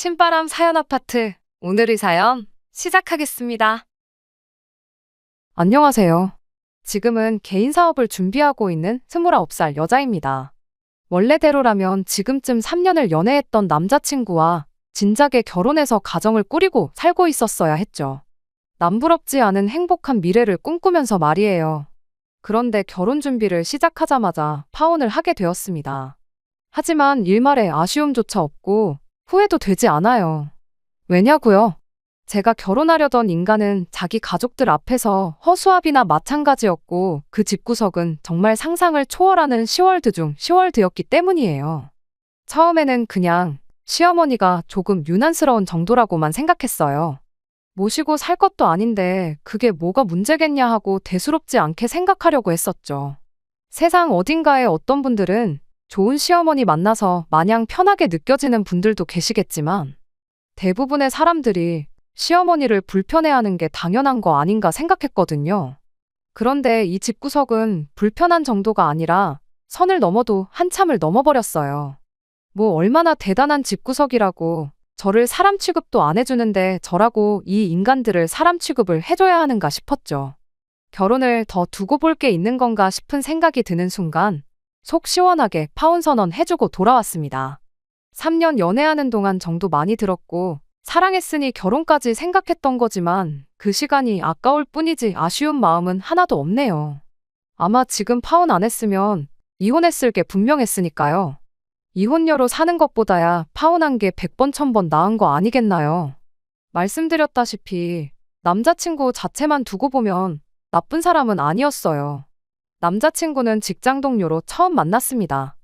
신바람 사연 아파트. 오늘의 사연 시작하겠습니다. 안녕하세요. 지금은 개인 사업을 준비하고 있는 29살 여자입니다. 원래대로라면 지금쯤 3년을 연애했던 남자친구와 진작에 결혼해서 가정을 꾸리고 살고 있었어야 했죠. 남부럽지 않은 행복한 미래를 꿈꾸면서 말이에요. 그런데 결혼 준비를 시작하자마자 파혼을 하게 되었습니다. 하지만 일말의 아쉬움조차 없고 후회도 되지 않아요. 왜냐고요? 제가 결혼하려던 인간은 자기 가족들 앞에서 허수아비나 마찬가지였고 그 집구석은 정말 상상을 초월하는 시월드 중 시월드였기 때문이에요. 처음에는 그냥 시어머니가 조금 유난스러운 정도라고만 생각했어요. 모시고 살 것도 아닌데 그게 뭐가 문제겠냐 하고 대수롭지 않게 생각하려고 했었죠. 세상 어딘가에 어떤 분들은 좋은 시어머니 만나서 마냥 편하게 느껴지는 분들도 계시겠지만 대부분의 사람들이 시어머니를 불편해하는 게 당연한 거 아닌가 생각했거든요. 그런데 이 집구석은 불편한 정도가 아니라 선을 넘어도 한참을 넘어버렸어요. 뭐 얼마나 대단한 집구석이라고 저를 사람 취급도 안 해주는데 저라고 이 인간들을 사람 취급을 해줘야 하는가 싶었죠. 결혼을 더 두고 볼 게 있는 건가 싶은 생각이 드는 순간 속 시원하게 파혼 선언 해주고 돌아왔습니다. 3년 연애하는 동안 정도 많이 들었고 사랑했으니 결혼까지 생각했던 거지만 그 시간이 아까울 뿐이지 아쉬운 마음은 하나도 없네요. 아마 지금 파혼 안 했으면 이혼했을 게 분명했으니까요. 이혼녀로 사는 것보다야 파혼한 게 100번 1000번 나은 거 아니겠나요? 말씀드렸다시피 남자친구 자체만 두고 보면 나쁜 사람은 아니었어요. 남자친구는 직장 동료로 처음 만났습니다.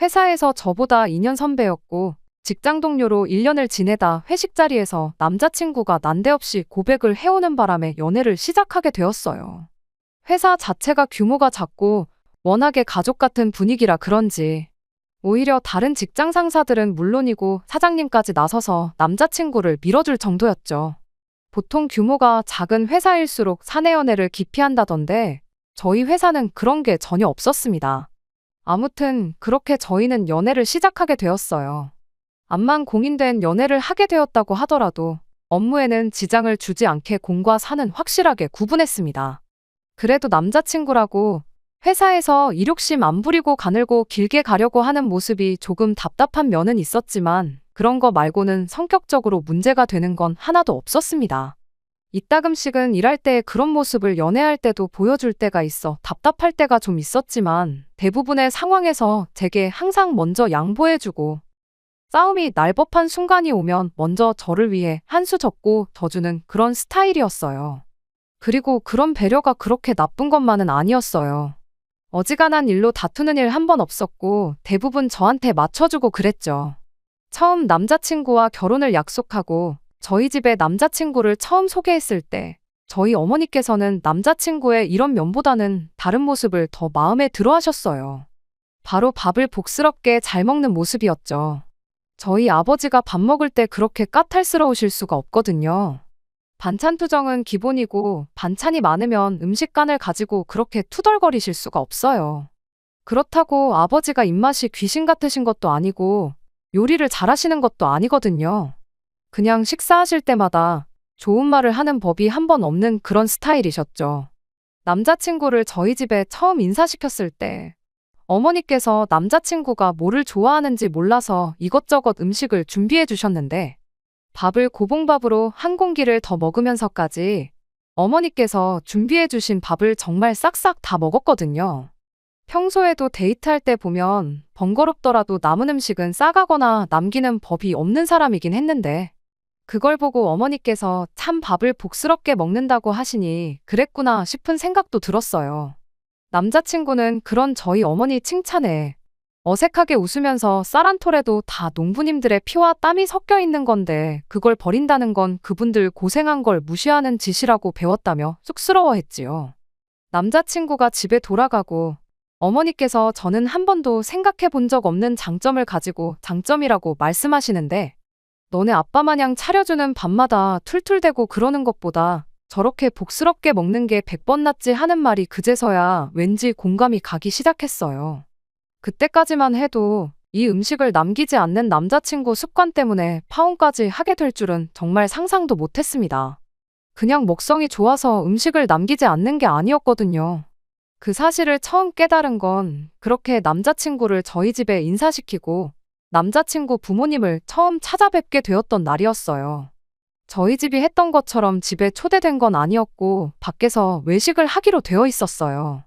회사에서 저보다 2년 선배였고 직장 동료로 1년을 지내다 회식 자리에서 남자친구가 난데없이 고백을 해오는 바람에 연애를 시작하게 되었어요. 회사 자체가 규모가 작고 워낙에 가족 같은 분위기라 그런지 오히려 다른 직장 상사들은 물론이고 사장님까지 나서서 남자친구를 밀어줄 정도였죠. 보통 규모가 작은 회사일수록 사내 연애를 기피한다던데 저희 회사는 그런 게 전혀 없었습니다. 아무튼 그렇게 저희는 연애를 시작하게 되었어요. 암만 공인된 연애를 하게 되었다고 하더라도 업무에는 지장을 주지 않게 공과 사는 확실하게 구분했습니다. 그래도 남자친구라고 회사에서 이욕심 안 부리고 가늘고 길게 가려고 하는 모습이 조금 답답한 면은 있었지만 그런 거 말고는 성격적으로 문제가 되는 건 하나도 없었습니다. 이따금씩은 일할 때 그런 모습을 연애할 때도 보여줄 때가 있어 답답할 때가 좀 있었지만 대부분의 상황에서 제게 항상 먼저 양보해주고 싸움이 날 법한 순간이 오면 먼저 저를 위해 한 수 접고 더 주는 그런 스타일이었어요. 그리고 그런 배려가 그렇게 나쁜 것만은 아니었어요. 어지간한 일로 다투는 일 한 번 없었고 대부분 저한테 맞춰주고 그랬죠. 처음 남자친구와 결혼을 약속하고 저희 집에 남자친구를 처음 소개했을 때 저희 어머니께서는 남자친구의 이런 면보다는 다른 모습을 더 마음에 들어 하셨어요. 바로 밥을 복스럽게 잘 먹는 모습이었죠. 저희 아버지가 밥 먹을 때 그렇게 까탈스러우실 수가 없거든요. 반찬 투정은 기본이고 반찬이 많으면 음식간을 가지고 그렇게 투덜거리실 수가 없어요. 그렇다고 아버지가 입맛이 귀신 같으신 것도 아니고 요리를 잘하시는 것도 아니거든요. 그냥 식사하실 때마다 좋은 말을 하는 법이 한 번 없는 그런 스타일이셨죠. 남자친구를 저희 집에 처음 인사시켰을 때 어머니께서 남자친구가 뭐를 좋아하는지 몰라서 이것저것 음식을 준비해 주셨는데 밥을 고봉밥으로 한 공기를 더 먹으면서까지 어머니께서 준비해 주신 밥을 정말 싹싹 다 먹었거든요. 평소에도 데이트할 때 보면 번거롭더라도 남은 음식은 싸가거나 남기는 법이 없는 사람이긴 했는데 그걸 보고 어머니께서 참 밥을 복스럽게 먹는다고 하시니 그랬구나 싶은 생각도 들었어요. 남자친구는 그런 저희 어머니 칭찬에 어색하게 웃으면서 쌀 한 톨에도 다 농부님들의 피와 땀이 섞여 있는 건데 그걸 버린다는 건 그분들 고생한 걸 무시하는 짓이라고 배웠다며 쑥스러워했지요. 남자친구가 집에 돌아가고 어머니께서 저는 한 번도 생각해 본 적 없는 장점을 가지고 장점이라고 말씀하시는데 너네 아빠 마냥 차려주는 밥마다 툴툴대고 그러는 것보다 저렇게 복스럽게 먹는 게 100번 낫지 하는 말이 그제서야 왠지 공감이 가기 시작했어요. 그때까지만 해도 이 음식을 남기지 않는 남자친구 습관 때문에 파혼까지 하게 될 줄은 정말 상상도 못했습니다. 그냥 먹성이 좋아서 음식을 남기지 않는 게 아니었거든요. 그 사실을 처음 깨달은 건 그렇게 남자친구를 저희 집에 인사시키고 남자친구 부모님을 처음 찾아뵙게 되었던 날이었어요. 저희 집이 했던 것처럼 집에 초대된 건 아니었고 밖에서 외식을 하기로 되어 있었어요.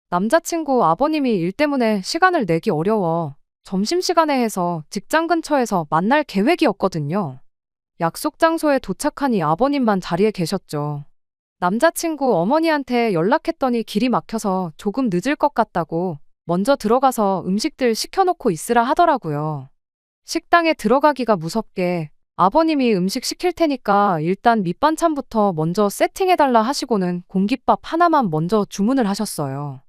남자친구 아버님이 일 때문에 시간을 내기 어려워 점심시간에 해서 직장 근처에서 만날 계획이었거든요. 약속 장소에 도착하니 아버님만 자리에 계셨죠. 남자친구 어머니한테 연락했더니 길이 막혀서 조금 늦을 것 같다고 먼저 들어가서 음식들 시켜놓고 있으라 하더라고요. 식당에 들어가기가 무섭게 아버님이 음식 시킬 테니까 일단 밑반찬부터 먼저 세팅해달라 하시고는 공깃밥 하나만 먼저 주문을 하셨어요.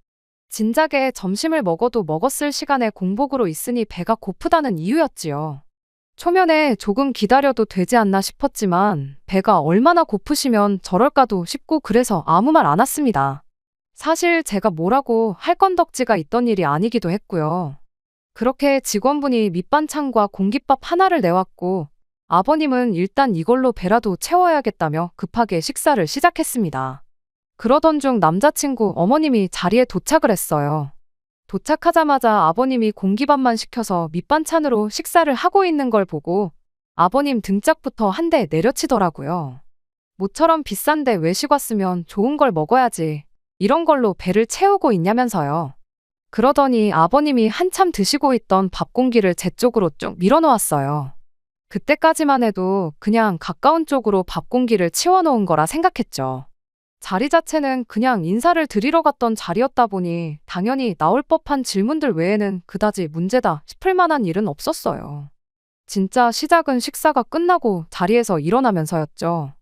진작에 점심을 먹어도 먹었을 시간에 공복으로 있으니 배가 고프다는 이유였지요. 초면에 조금 기다려도 되지 않나 싶었지만 배가 얼마나 고프시면 저럴까도 싶고 그래서 아무 말 안 했습니다. 사실 제가 뭐라고 할 건덕지가 있던 일이 아니기도 했고요. 그렇게 직원분이 밑반찬과 공깃밥 하나를 내왔고 아버님은 일단 이걸로 배라도 채워야겠다며 급하게 식사를 시작했습니다. 그러던 중 남자친구 어머님이 자리에 도착을 했어요. 도착하자마자 아버님이 공깃밥만 시켜서 밑반찬으로 식사를 하고 있는 걸 보고 아버님 등짝부터 한 대 내려치더라고요. 모처럼 비싼데 외식 왔으면 좋은 걸 먹어야지. 이런 걸로 배를 채우고 있냐면서요. 그러더니 아버님이 한참 드시고 있던 밥 공기를 제 쪽으로 쭉 밀어놓았어요. 그때까지만 해도 그냥 가까운 쪽으로 밥 공기를 치워놓은 거라 생각했죠. 자리 자체는 그냥 인사를 드리러 갔던 자리였다 보니 당연히 나올 법한 질문들 외에는 그다지 문제다 싶을 만한 일은 없었어요. 진짜 시작은 식사가 끝나고 자리에서 일어나면서였죠.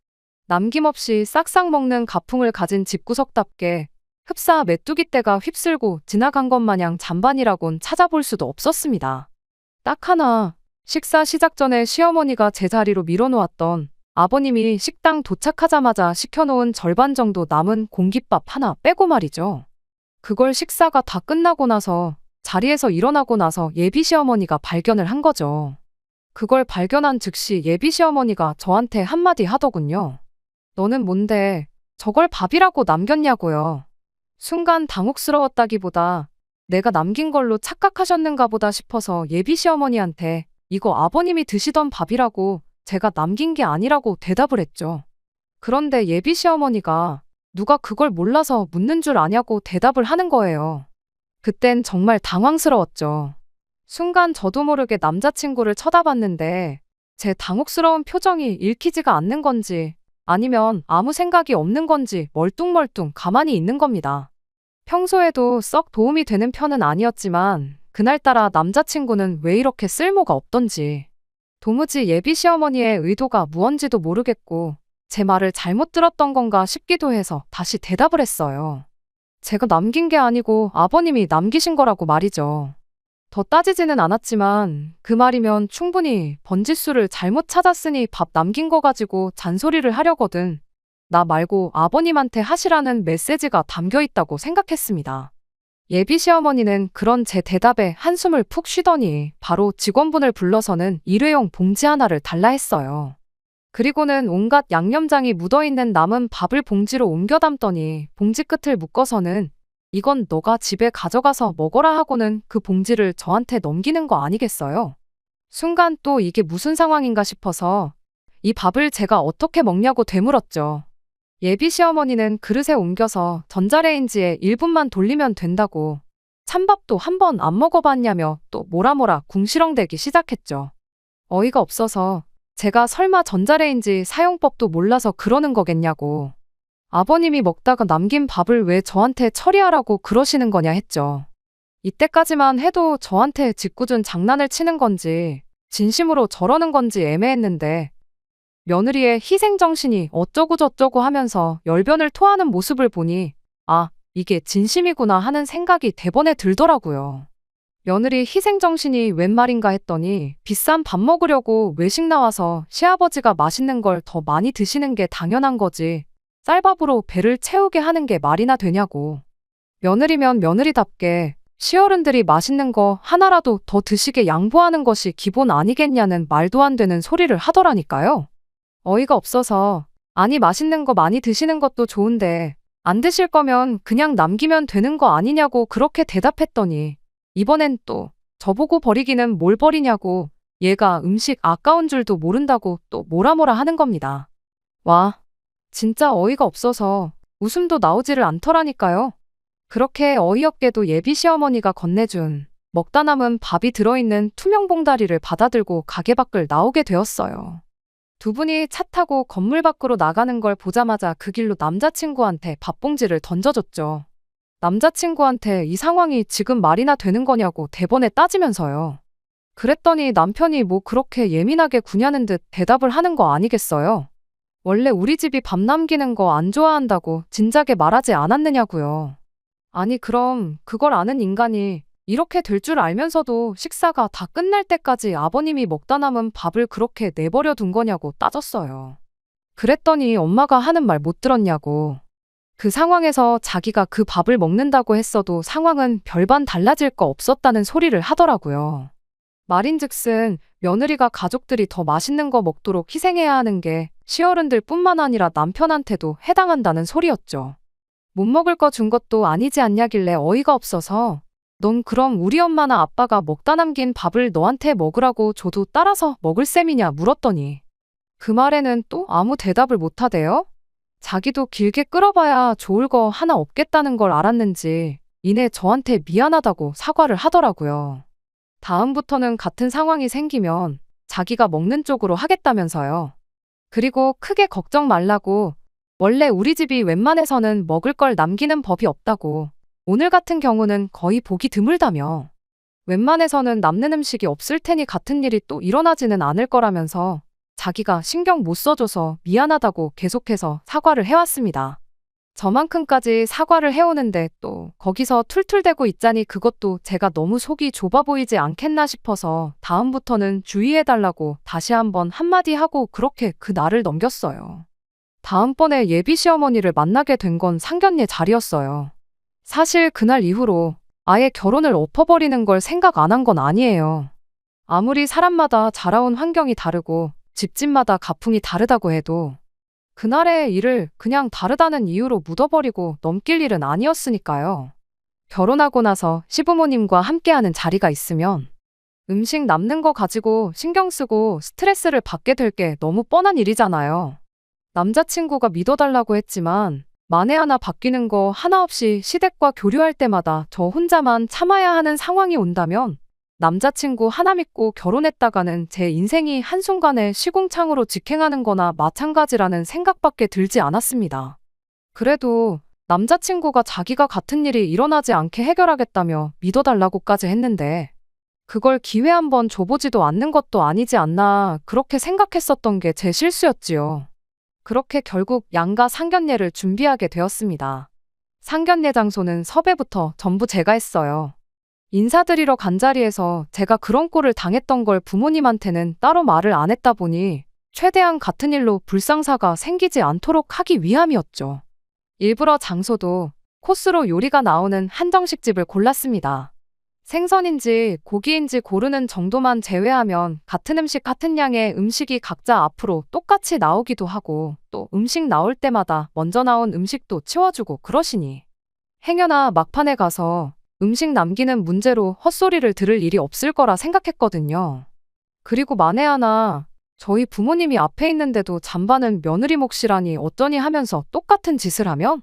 남김없이 싹싹 먹는 가풍을 가진 집구석답게 흡사 메뚜기 떼가 휩쓸고 지나간 것 마냥 잔반이라곤 찾아볼 수도 없었습니다. 딱 하나, 식사 시작 전에 시어머니가 제 자리로 밀어놓았던 아버님이 식당 도착하자마자 시켜놓은 절반 정도 남은 공깃밥 하나 빼고 말이죠. 그걸 식사가 다 끝나고 나서 자리에서 일어나고 나서 예비 시어머니가 발견을 한 거죠. 그걸 발견한 즉시 예비 시어머니가 저한테 한마디 하더군요. 너는 뭔데 저걸 밥이라고 남겼냐고요. 순간 당혹스러웠다기보다 내가 남긴 걸로 착각하셨는가 보다 싶어서 예비 시어머니한테 이거 아버님이 드시던 밥이라고 제가 남긴 게 아니라고 대답을 했죠. 그런데 예비 시어머니가 누가 그걸 몰라서 묻는 줄 아냐고 대답을 하는 거예요. 그땐 정말 당황스러웠죠. 순간 저도 모르게 남자친구를 쳐다봤는데 제 당혹스러운 표정이 읽히지가 않는 건지 아니면 아무 생각이 없는 건지 멀뚱멀뚱 가만히 있는 겁니다. 평소에도 썩 도움이 되는 편은 아니었지만 그날따라 남자친구는 왜 이렇게 쓸모가 없던지 도무지 예비 시어머니의 의도가 무언지도 모르겠고 제 말을 잘못 들었던 건가 싶기도 해서 다시 대답을 했어요. 제가 남긴 게 아니고 아버님이 남기신 거라고 말이죠. 더 따지지는 않았지만 그 말이면 충분히 번지수를 잘못 찾았으니 밥 남긴 거 가지고 잔소리를 하려거든. 나 말고 아버님한테 하시라는 메시지가 담겨 있다고 생각했습니다. 예비 시어머니는 그런 제 대답에 한숨을 푹 쉬더니 바로 직원분을 불러서는 일회용 봉지 하나를 달라 했어요. 그리고는 온갖 양념장이 묻어있는 남은 밥을 봉지로 옮겨 담더니 봉지 끝을 묶어서는 이건 너가 집에 가져가서 먹어라 하고는 그 봉지를 저한테 넘기는 거 아니겠어요? 순간 또 이게 무슨 상황인가 싶어서 이 밥을 제가 어떻게 먹냐고 되물었죠. 예비 시어머니는 그릇에 옮겨서 전자레인지에 1분만 돌리면 된다고 찬밥도 한 번 안 먹어봤냐며 또 뭐라 궁시렁대기 시작했죠. 어이가 없어서 제가 설마 전자레인지 사용법도 몰라서 그러는 거겠냐고. 아버님이 먹다가 남긴 밥을 왜 저한테 처리하라고 그러시는 거냐 했죠. 이때까지만 해도 저한테 짓궂은 장난을 치는 건지 진심으로 저러는 건지 애매했는데 며느리의 희생정신이 어쩌고저쩌고 하면서 열변을 토하는 모습을 보니 아, 이게 진심이구나 하는 생각이 대번에 들더라고요. 며느리 희생정신이 웬 말인가 했더니 비싼 밥 먹으려고 외식 나와서 시아버지가 맛있는 걸 더 많이 드시는 게 당연한 거지 쌀밥으로 배를 채우게 하는 게 말이나 되냐고. 며느리면 며느리답게 시어른들이 맛있는 거 하나라도 더 드시게 양보하는 것이 기본 아니겠냐는 말도 안 되는 소리를 하더라니까요. 어이가 없어서, 아니 맛있는 거 많이 드시는 것도 좋은데 안 드실 거면 그냥 남기면 되는 거 아니냐고 그렇게 대답했더니 이번엔 또 저보고 버리기는 뭘 버리냐고 얘가 음식 아까운 줄도 모른다고 또 뭐라 하는 겁니다. 와, 진짜 어이가 없어서 웃음도 나오지를 않더라니까요. 그렇게 어이없게도 예비 시어머니가 건네준 먹다 남은 밥이 들어있는 투명 봉다리를 받아들고 가게 밖을 나오게 되었어요. 두 분이 차 타고 건물 밖으로 나가는 걸 보자마자 그 길로 남자친구한테 밥봉지를 던져줬죠. 남자친구한테 이 상황이 지금 말이나 되는 거냐고 대번에 따지면서요. 그랬더니 남편이 뭐 그렇게 예민하게 구냐는 듯 대답을 하는 거 아니겠어요? 원래 우리 집이 밥 남기는 거 안 좋아한다고 진작에 말하지 않았느냐고요. 아니 그럼 그걸 아는 인간이 이렇게 될 줄 알면서도 식사가 다 끝날 때까지 아버님이 먹다 남은 밥을 그렇게 내버려 둔 거냐고 따졌어요. 그랬더니 엄마가 하는 말 못 들었냐고. 그 상황에서 자기가 그 밥을 먹는다고 했어도 상황은 별반 달라질 거 없었다는 소리를 하더라고요. 말인즉슨 며느리가 가족들이 더 맛있는 거 먹도록 희생해야 하는 게 시어른들 뿐만 아니라 남편한테도 해당한다는 소리였죠. 못 먹을 거 준 것도 아니지 않냐길래 어이가 없어서 넌 그럼 우리 엄마나 아빠가 먹다 남긴 밥을 너한테 먹으라고 줘도 따라서 먹을 셈이냐 물었더니 그 말에는 또 아무 대답을 못 하대요. 자기도 길게 끌어봐야 좋을 거 하나 없겠다는 걸 알았는지 이내 저한테 미안하다고 사과를 하더라고요. 다음부터는 같은 상황이 생기면 자기가 먹는 쪽으로 하겠다면서요. 그리고 크게 걱정 말라고 원래 우리 집이 웬만해서는 먹을 걸 남기는 법이 없다고 오늘 같은 경우는 거의 보기 드물다며 웬만해서는 남는 음식이 없을 테니 같은 일이 또 일어나지는 않을 거라면서 자기가 신경 못 써줘서 미안하다고 계속해서 사과를 해왔습니다. 저만큼까지 사과를 해오는데 또 거기서 툴툴대고 있자니 그것도 제가 너무 속이 좁아 보이지 않겠나 싶어서 다음부터는 주의해달라고 다시 한번 한마디 하고 그렇게 그 날을 넘겼어요. 다음번에 예비 시어머니를 만나게 된 건 상견례 자리였어요. 사실 그날 이후로 아예 결혼을 엎어버리는 걸 생각 안 한 건 아니에요. 아무리 사람마다 자라온 환경이 다르고 집집마다 가풍이 다르다고 해도 그날의 일을 그냥 다르다는 이유로 묻어버리고 넘길 일은 아니었으니까요. 결혼하고 나서 시부모님과 함께하는 자리가 있으면 음식 남는 거 가지고 신경 쓰고 스트레스를 받게 될 게 너무 뻔한 일이잖아요. 남자친구가 믿어달라고 했지만 만에 하나 바뀌는 거 하나 없이 시댁과 교류할 때마다 저 혼자만 참아야 하는 상황이 온다면 남자친구 하나 믿고 결혼했다가는 제 인생이 한순간에 시궁창으로 직행하는 거나 마찬가지라는 생각밖에 들지 않았습니다. 그래도 남자친구가 자기가 같은 일이 일어나지 않게 해결하겠다며 믿어달라고까지 했는데 그걸 기회 한번 줘보지도 않는 것도 아니지 않나 그렇게 생각했었던 게 제 실수였지요. 그렇게 결국 양가 상견례를 준비하게 되었습니다. 상견례 장소는 섭외부터 전부 제가 했어요. 인사드리러 간 자리에서 제가 그런 꼴을 당했던 걸 부모님한테는 따로 말을 안 했다 보니 최대한 같은 일로 불상사가 생기지 않도록 하기 위함이었죠. 일부러 장소도 코스로 요리가 나오는 한정식집을 골랐습니다. 생선인지 고기인지 고르는 정도만 제외하면 같은 음식 같은 양의 음식이 각자 앞으로 똑같이 나오기도 하고 또 음식 나올 때마다 먼저 나온 음식도 치워주고 그러시니 행여나 막판에 가서 음식 남기는 문제로 헛소리를 들을 일이 없을 거라 생각했거든요. 그리고 만에 하나 저희 부모님이 앞에 있는데도 잠바는 며느리 몫이라니 어쩌니 하면서 똑같은 짓을 하면?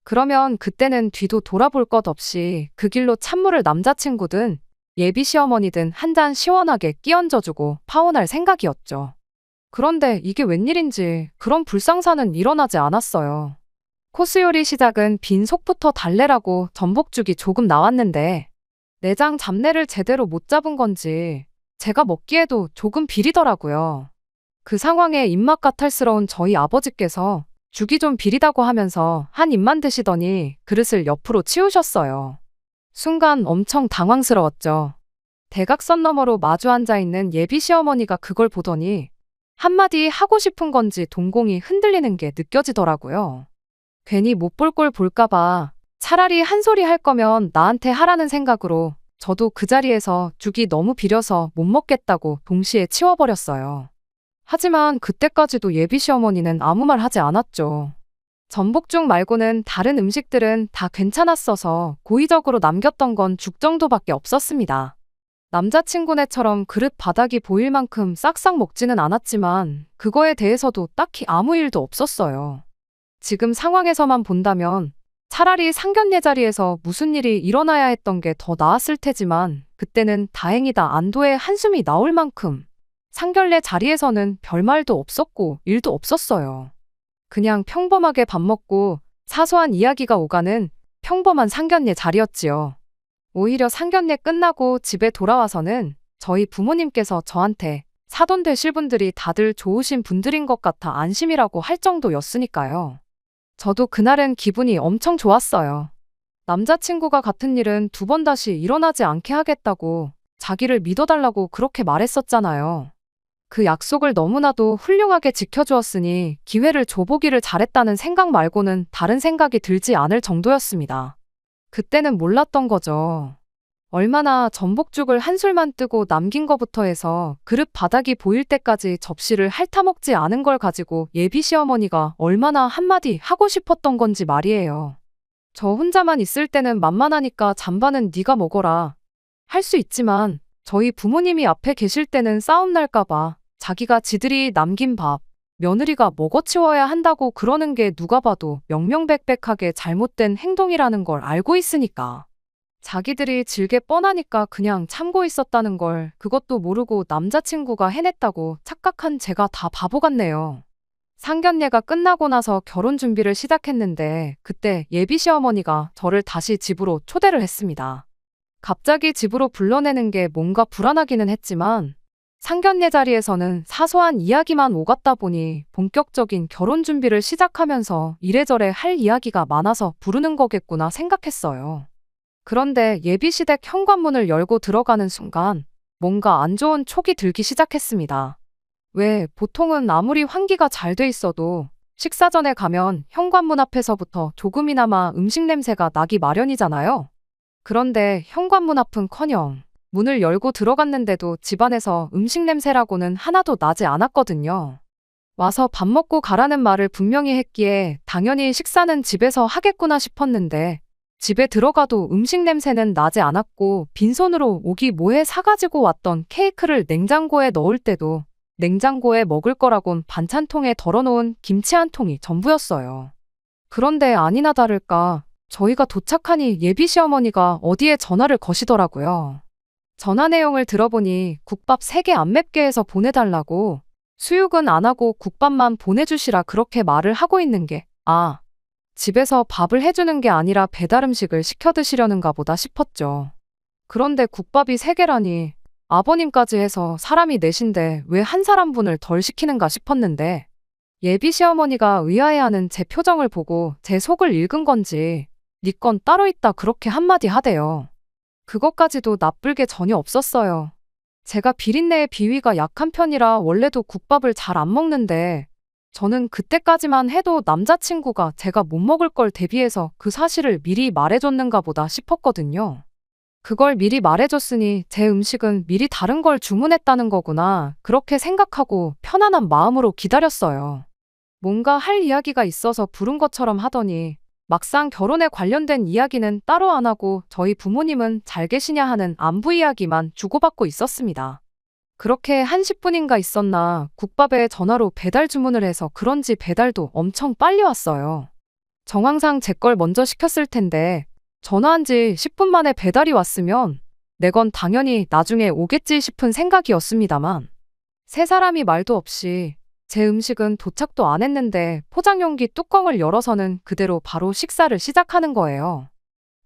그러면 그때는 뒤도 돌아볼 것 없이 그 길로 찬물을 남자친구든 예비 시어머니든 한 잔 시원하게 끼얹어주고 파혼할 생각이었죠. 그런데 이게 웬일인지 그런 불상사는 일어나지 않았어요. 코스 요리 시작은 빈 속부터 달래라고 전복죽이 조금 나왔는데 내장 잡내를 제대로 못 잡은 건지 제가 먹기에도 조금 비리더라고요. 그 상황에 입맛 까탈스러운 저희 아버지께서 죽이 좀 비리다고 하면서 한 입만 드시더니 그릇을 옆으로 치우셨어요. 순간 엄청 당황스러웠죠. 대각선 너머로 마주 앉아있는 예비 시어머니가 그걸 보더니 한마디 하고 싶은 건지 동공이 흔들리는 게 느껴지더라고요. 괜히 못 볼 꼴 볼까봐 차라리 한 소리 할 거면 나한테 하라는 생각으로 저도 그 자리에서 죽이 너무 비려서 못 먹겠다고 동시에 치워버렸어요. 하지만 그때까지도 예비 시어머니는 아무 말 하지 않았죠. 전복죽 말고는 다른 음식들은 다 괜찮았어서 고의적으로 남겼던 건 죽 정도밖에 없었습니다. 남자친구네처럼 그릇 바닥이 보일 만큼 싹싹 먹지는 않았지만 그거에 대해서도 딱히 아무 일도 없었어요. 지금 상황에서만 본다면 차라리 상견례 자리에서 무슨 일이 일어나야 했던 게 더 나았을 테지만 그때는 다행이다 안도의 한숨이 나올 만큼 상견례 자리에서는 별말도 없었고 일도 없었어요. 그냥 평범하게 밥 먹고 사소한 이야기가 오가는 평범한 상견례 자리였지요. 오히려 상견례 끝나고 집에 돌아와서는 저희 부모님께서 저한테 사돈 되실 분들이 다들 좋으신 분들인 것 같아 안심이라고 할 정도였으니까요. 저도 그날은 기분이 엄청 좋았어요. 남자친구가 같은 일은 두 번 다시 일어나지 않게 하겠다고 자기를 믿어달라고 그렇게 말했었잖아요. 그 약속을 너무나도 훌륭하게 지켜주었으니 기회를 줘보기를 잘했다는 생각 말고는 다른 생각이 들지 않을 정도였습니다. 그때는 몰랐던 거죠. 얼마나 전복죽을 한 술만 뜨고 남긴 거부터 해서 그릇 바닥이 보일 때까지 접시를 핥아먹지 않은 걸 가지고 예비 시어머니가 얼마나 한마디 하고 싶었던 건지 말이에요. 저 혼자만 있을 때는 만만하니까 잔반은 네가 먹어라. 할 수 있지만 저희 부모님이 앞에 계실 때는 싸움 날까봐 자기가 지들이 남긴 밥, 며느리가 먹어치워야 한다고 그러는 게 누가 봐도 명명백백하게 잘못된 행동이라는 걸 알고 있으니까. 자기들이 질게 뻔하니까 그냥 참고 있었다는 걸 그것도 모르고 남자친구가 해냈다고 착각한 제가 다 바보 같네요. 상견례가 끝나고 나서 결혼 준비를 시작했는데 그때 예비 시어머니가 저를 다시 집으로 초대를 했습니다. 갑자기 집으로 불러내는 게 뭔가 불안하기는 했지만 상견례 자리에서는 사소한 이야기만 오갔다 보니 본격적인 결혼 준비를 시작하면서 이래저래 할 이야기가 많아서 부르는 거겠구나 생각했어요. 그런데 예비시댁 현관문을 열고 들어가는 순간 뭔가 안 좋은 촉이 들기 시작했습니다. 왜 보통은 아무리 환기가 잘 돼 있어도 식사 전에 가면 현관문 앞에서부터 조금이나마 음식 냄새가 나기 마련이잖아요. 그런데 현관문 앞은커녕 문을 열고 들어갔는데도 집안에서 음식 냄새라고는 하나도 나지 않았거든요. 와서 밥 먹고 가라는 말을 분명히 했기에 당연히 식사는 집에서 하겠구나 싶었는데 집에 들어가도 음식 냄새는 나지 않았고 빈손으로 오기 뭐해 사가지고 왔던 케이크를 냉장고에 넣을 때도 냉장고에 먹을 거라곤 반찬통에 덜어놓은 김치 한 통이 전부였어요. 그런데 아니나 다를까 저희가 도착하니 예비 시어머니가 어디에 전화를 거시더라고요. 전화 내용을 들어보니 국밥 3개 안 맵게 해서 보내달라고 수육은 안 하고 국밥만 보내주시라 그렇게 말을 하고 있는 게 집에서 밥을 해주는 게 아니라 배달 음식을 시켜 드시려는가 보다 싶었죠. 그런데 국밥이 3개라니 아버님까지 해서 사람이 넷인데 왜 한 사람분을 덜 시키는가 싶었는데 예비 시어머니가 의아해하는 제 표정을 보고 제 속을 읽은 건지 네 건 따로 있다 그렇게 한마디 하대요. 그것까지도 나쁠 게 전혀 없었어요. 제가 비린내의 비위가 약한 편이라 원래도 국밥을 잘 안 먹는데 저는 그때까지만 해도 남자친구가 제가 못 먹을 걸 대비해서 그 사실을 미리 말해줬는가 보다 싶었거든요. 그걸 미리 말해줬으니 제 음식은 미리 다른 걸 주문했다는 거구나 그렇게 생각하고 편안한 마음으로 기다렸어요. 뭔가 할 이야기가 있어서 부른 것처럼 하더니 막상 결혼에 관련된 이야기는 따로 안 하고 저희 부모님은 잘 계시냐 하는 안부 이야기만 주고받고 있었습니다. 그렇게 한 10분인가 있었나 국밥에 전화로 배달 주문을 해서 그런지 배달도 엄청 빨리 왔어요. 정황상 제 걸 먼저 시켰을 텐데 전화한 지 10분 만에 배달이 왔으면 내 건 당연히 나중에 오겠지 싶은 생각이었습니다만 세 사람이 말도 없이 제 음식은 도착도 안 했는데 포장용기 뚜껑을 열어서는 그대로 바로 식사를 시작하는 거예요.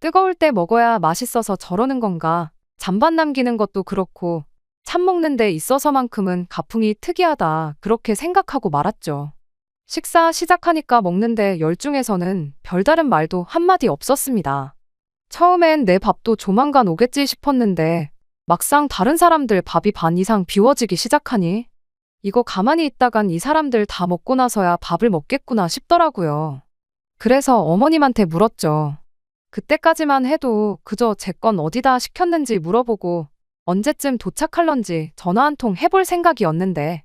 뜨거울 때 먹어야 맛있어서 저러는 건가 잔반 남기는 것도 그렇고 참 먹는 데 있어서만큼은 가풍이 특이하다 그렇게 생각하고 말았죠. 식사 시작하니까 먹는데 열중해서는 별다른 말도 한마디 없었습니다. 처음엔 내 밥도 조만간 오겠지 싶었는데 막상 다른 사람들 밥이 반 이상 비워지기 시작하니 이거 가만히 있다간 이 사람들 다 먹고 나서야 밥을 먹겠구나 싶더라고요. 그래서 어머님한테 물었죠. 그때까지만 해도 그저 제 건 어디다 시켰는지 물어보고 언제쯤 도착할런지 전화 한 통 해볼 생각이었는데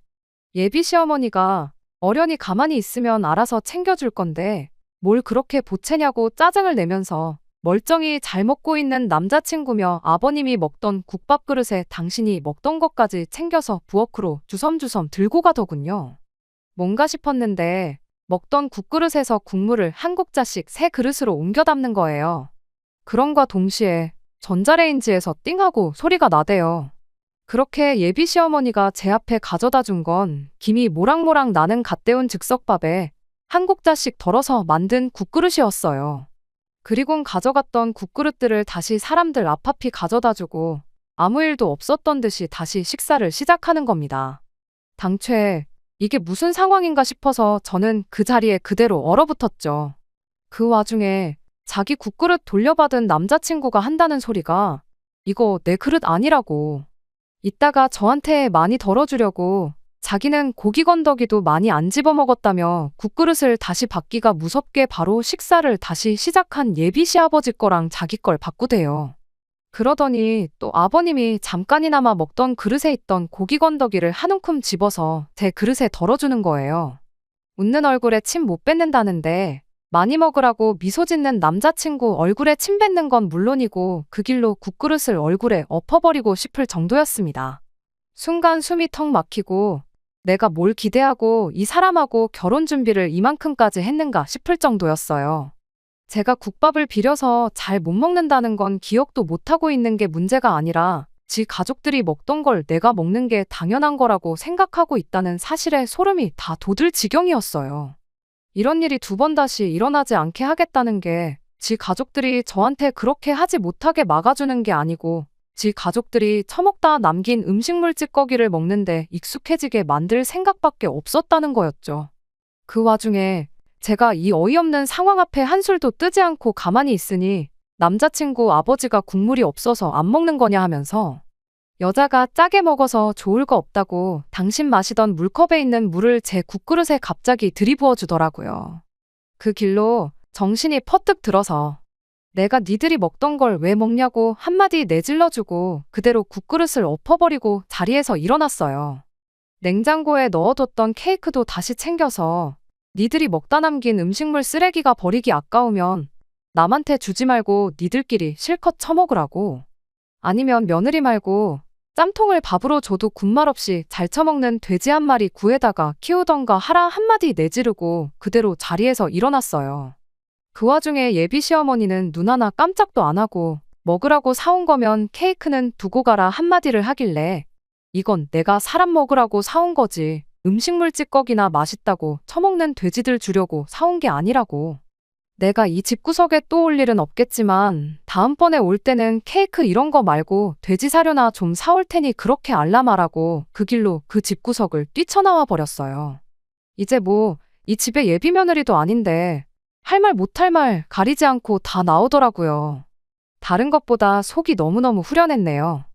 예비 시어머니가 어련히 가만히 있으면 알아서 챙겨줄 건데 뭘 그렇게 보채냐고 짜증을 내면서 멀쩡히 잘 먹고 있는 남자친구며 아버님이 먹던 국밥 그릇에 당신이 먹던 것까지 챙겨서 부엌으로 주섬주섬 들고 가더군요. 뭔가 싶었는데 먹던 국그릇에서 국물을 한 국자씩 새 그릇으로 옮겨 담는 거예요. 그럼과 동시에 전자레인지에서 띵하고 소리가 나대요. 그렇게 예비 시어머니가 제 앞에 가져다 준 건 김이 모락모락 나는 갓 데운 즉석밥에 한 국자씩 덜어서 만든 국그릇이었어요. 그리곤 가져갔던 국그릇들을 다시 사람들 앞앞이 가져다 주고 아무 일도 없었던 듯이 다시 식사를 시작하는 겁니다. 당최 이게 무슨 상황인가 싶어서 저는 그 자리에 그대로 얼어붙었죠. 그 와중에 자기 국그릇 돌려받은 남자친구가 한다는 소리가 이거 내 그릇 아니라고. 이따가 저한테 많이 덜어주려고 자기는 고기 건더기도 많이 안 집어먹었다며 국그릇을 다시 받기가 무섭게 바로 식사를 다시 시작한 예비 시아버지 거랑 자기 걸 바꾸대요. 그러더니 또 아버님이 잠깐이나마 먹던 그릇에 있던 고기 건더기를 한 움큼 집어서 제 그릇에 덜어주는 거예요. 웃는 얼굴에 침 못 뱉는다는데 많이 먹으라고 미소 짓는 남자친구 얼굴에 침 뱉는 건 물론이고 그 길로 국그릇을 얼굴에 엎어버리고 싶을 정도였습니다. 순간 숨이 턱 막히고 내가 뭘 기대하고 이 사람하고 결혼 준비를 이만큼까지 했는가 싶을 정도였어요. 제가 국밥을 비려서 잘 못 먹는다는 건 기억도 못하고 있는 게 문제가 아니라 지 가족들이 먹던 걸 내가 먹는 게 당연한 거라고 생각하고 있다는 사실에 소름이 다 돋을 지경이었어요. 이런 일이 두 번 다시 일어나지 않게 하겠다는 게 지 가족들이 저한테 그렇게 하지 못하게 막아주는 게 아니고 지 가족들이 처먹다 남긴 음식물 찌꺼기를 먹는데 익숙해지게 만들 생각밖에 없었다는 거였죠. 그 와중에 제가 이 어이없는 상황 앞에 한술도 뜨지 않고 가만히 있으니 남자친구 아버지가 국물이 없어서 안 먹는 거냐 하면서 여자가 짜게 먹어서 좋을 거 없다고 당신 마시던 물컵에 있는 물을 제 국그릇에 갑자기 들이부어 주더라고요. 그 길로 정신이 퍼뜩 들어서 내가 니들이 먹던 걸 왜 먹냐고 한마디 내질러주고 그대로 국그릇을 엎어버리고 자리에서 일어났어요. 냉장고에 넣어뒀던 케이크도 다시 챙겨서 니들이 먹다 남긴 음식물 쓰레기가 버리기 아까우면 남한테 주지 말고 니들끼리 실컷 처먹으라고. 아니면 며느리 말고 짬통을 밥으로 줘도 군말 없이 잘 처먹는 돼지 한 마리 구해다가 키우던가 하라 한마디 내지르고 그대로 자리에서 일어났어요. 그 와중에 예비 시어머니는 눈 하나 깜짝도 안 하고 먹으라고 사온 거면 케이크는 두고 가라 한마디를 하길래 이건 내가 사람 먹으라고 사온 거지 음식물 찌꺼기나 맛있다고 처먹는 돼지들 주려고 사온 게 아니라고. 내가 이 집구석에 또 올 일은 없겠지만 다음번에 올 때는 케이크 이런 거 말고 돼지 사료나 좀 사올 테니 그렇게 알람하라고 그 길로 그 집구석을 뛰쳐나와 버렸어요. 이제 뭐 이 집에 예비 며느리도 아닌데 할 말 못할 말 가리지 않고 다 나오더라고요. 다른 것보다 속이 너무너무 후련했네요.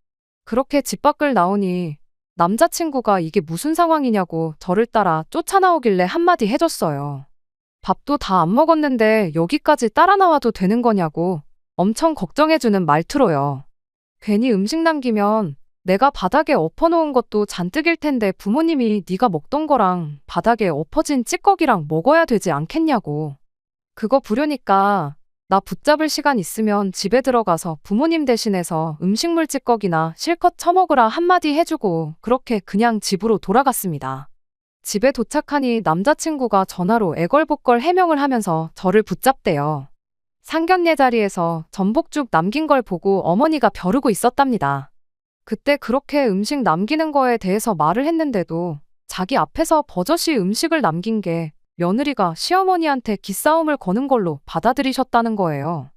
그렇게 집 밖을 나오니 남자친구가 이게 무슨 상황이냐고 저를 따라 쫓아나오길래 한마디 해줬어요. 밥도 다 안 먹었는데 여기까지 따라 나와도 되는 거냐고 엄청 걱정해주는 말투로요. 괜히 음식 남기면 내가 바닥에 엎어놓은 것도 잔뜩일 텐데 부모님이 네가 먹던 거랑 바닥에 엎어진 찌꺼기랑 먹어야 되지 않겠냐고. 그거 부려니까 나 붙잡을 시간 있으면 집에 들어가서 부모님 대신해서 음식물 찌꺼기나 실컷 처먹으라 한마디 해주고 그렇게 그냥 집으로 돌아갔습니다. 집에 도착하니 남자친구가 전화로 애걸복걸 해명을 하면서 저를 붙잡대요. 상견례 자리에서 전복죽 남긴 걸 보고 어머니가 벼르고 있었답니다. 그때 그렇게 음식 남기는 거에 대해서 말을 했는데도 자기 앞에서 버젓이 음식을 남긴 게 며느리가 시어머니한테 기싸움을 거는 걸로 받아들이셨다는 거예요.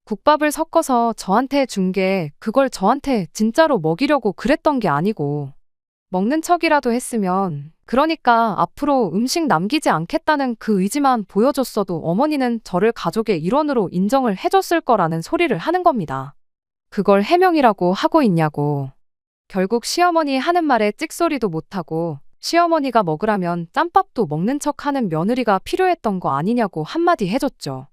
국밥을 섞어서 저한테 준 게 그걸 저한테 진짜로 먹이려고 그랬던 게 아니고 먹는 척이라도 했으면 그러니까 앞으로 음식 남기지 않겠다는 그 의지만 보여줬어도 어머니는 저를 가족의 일원으로 인정을 해줬을 거라는 소리를 하는 겁니다. 그걸 해명이라고 하고 있냐고. 결국 시어머니 하는 말에 찍소리도 못하고 시어머니가 먹으라면 짬밥도 먹는 척하는 며느리가 필요했던 거 아니냐고 한마디 해줬죠.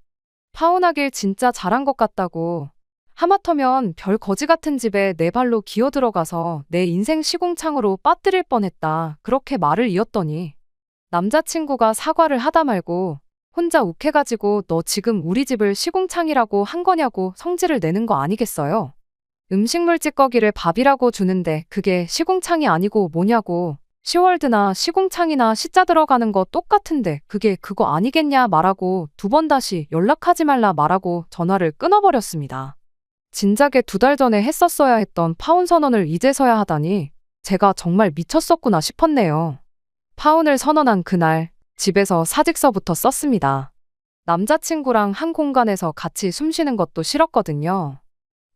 파혼하길 진짜 잘한 것 같다고. 하마터면 별 거지 같은 집에 내 발로 기어 들어가서 내 인생 시궁창으로 빠뜨릴 뻔했다. 그렇게 말을 이었더니 남자친구가 사과를 하다 말고 혼자 욱해가지고 너 지금 우리 집을 시궁창이라고 한 거냐고 성질을 내는 거 아니겠어요? 음식물 찌꺼기를 밥이라고 주는데 그게 시궁창이 아니고 뭐냐고. 시월드나 시궁창이나 시자 들어가는 거 똑같은데 그게 그거 아니겠냐 말하고 2번 다시 연락하지 말라 말하고 전화를 끊어버렸습니다. 진작에 2달 전에 했었어야 했던 파혼 선언을 이제서야 하다니 제가 정말 미쳤었구나 싶었네요. 파혼을 선언한 그날 집에서 사직서부터 썼습니다. 남자친구랑 한 공간에서 같이 숨 쉬는 것도 싫었거든요.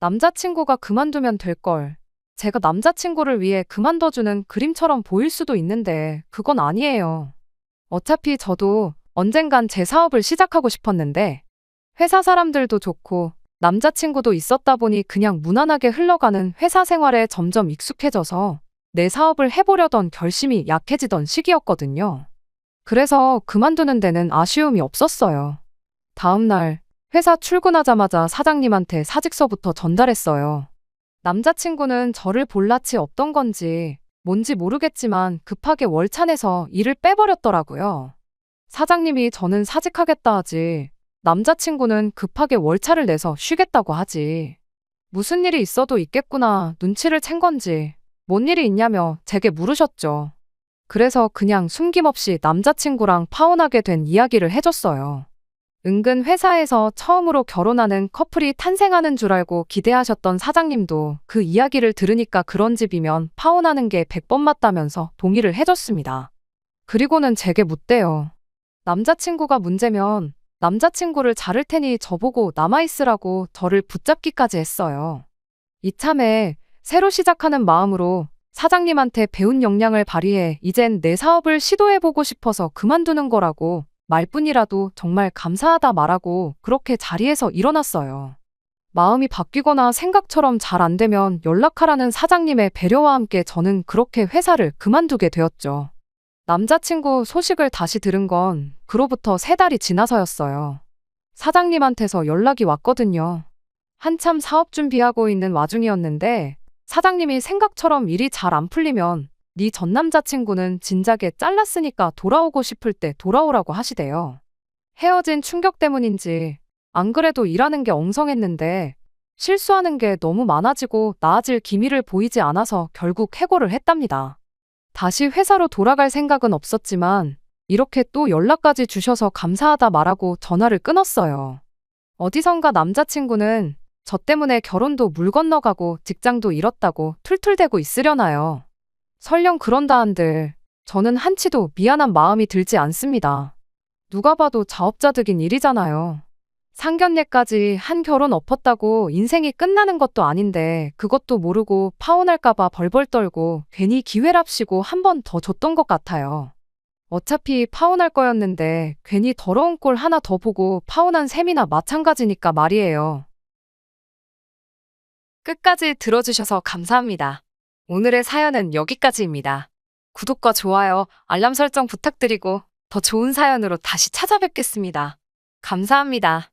남자친구가 그만두면 될걸. 제가 남자친구를 위해 그만둬주는 그림처럼 보일 수도 있는데 그건 아니에요. 어차피 저도 언젠간 제 사업을 시작하고 싶었는데 회사 사람들도 좋고 남자친구도 있었다 보니 그냥 무난하게 흘러가는 회사 생활에 점점 익숙해져서 내 사업을 해보려던 결심이 약해지던 시기였거든요. 그래서 그만두는 데는 아쉬움이 없었어요. 다음날 회사 출근하자마자 사장님한테 사직서부터 전달했어요. 남자친구는 저를 볼 낯이 없던 건지 뭔지 모르겠지만 급하게 월찬에서 일을 빼버렸더라고요. 사장님이 저는 사직하겠다 하지 남자친구는 급하게 월차를 내서 쉬겠다고 하지. 무슨 일이 있어도 있겠구나 눈치를 챈 건지 뭔 일이 있냐며 제게 물으셨죠. 그래서 그냥 숨김없이 남자친구랑 파혼하게 된 이야기를 해줬어요. 은근 회사에서 처음으로 결혼하는 커플이 탄생하는 줄 알고 기대하셨던 사장님도 그 이야기를 들으니까 그런 집이면 파혼하는 게 100번 맞다면서 동의를 해줬습니다. 그리고는 제게 묻대요. 남자친구가 문제면 남자친구를 자를 테니 저보고 남아있으라고 저를 붙잡기까지 했어요. 이참에 새로 시작하는 마음으로 사장님한테 배운 역량을 발휘해 이젠 내 사업을 시도해보고 싶어서 그만두는 거라고 말뿐이라도 정말 감사하다 말하고 그렇게 자리에서 일어났어요. 마음이 바뀌거나 생각처럼 잘 안 되면 연락하라는 사장님의 배려와 함께 저는 그렇게 회사를 그만두게 되었죠. 남자친구 소식을 다시 들은 건 그로부터 3달이 지나서였어요. 사장님한테서 연락이 왔거든요. 한참 사업 준비하고 있는 와중이었는데 사장님이 생각처럼 일이 잘 안 풀리면 네 전 남자친구는 진작에 잘랐으니까 돌아오고 싶을 때 돌아오라고 하시대요. 헤어진 충격 때문인지 안 그래도 일하는 게 엉성했는데 실수하는 게 너무 많아지고 나아질 기미를 보이지 않아서 결국 해고를 했답니다. 다시 회사로 돌아갈 생각은 없었지만 이렇게 또 연락까지 주셔서 감사하다 말하고 전화를 끊었어요. 어디선가 남자친구는 저 때문에 결혼도 물 건너가고 직장도 잃었다고 툴툴대고 있으려나요. 설령 그런다 한들 저는 한치도 미안한 마음이 들지 않습니다. 누가 봐도 자업자득인 일이잖아요. 상견례까지 한 결혼 엎었다고 인생이 끝나는 것도 아닌데 그것도 모르고 파혼할까봐 벌벌 떨고 괜히 기회랍시고 한 번 더 줬던 것 같아요. 어차피 파혼할 거였는데 괜히 더러운 꼴 하나 더 보고 파혼한 셈이나 마찬가지니까 말이에요. 끝까지 들어주셔서 감사합니다. 오늘의 사연은 여기까지입니다. 구독과 좋아요, 알람 설정 부탁드리고 더 좋은 사연으로 다시 찾아뵙겠습니다. 감사합니다.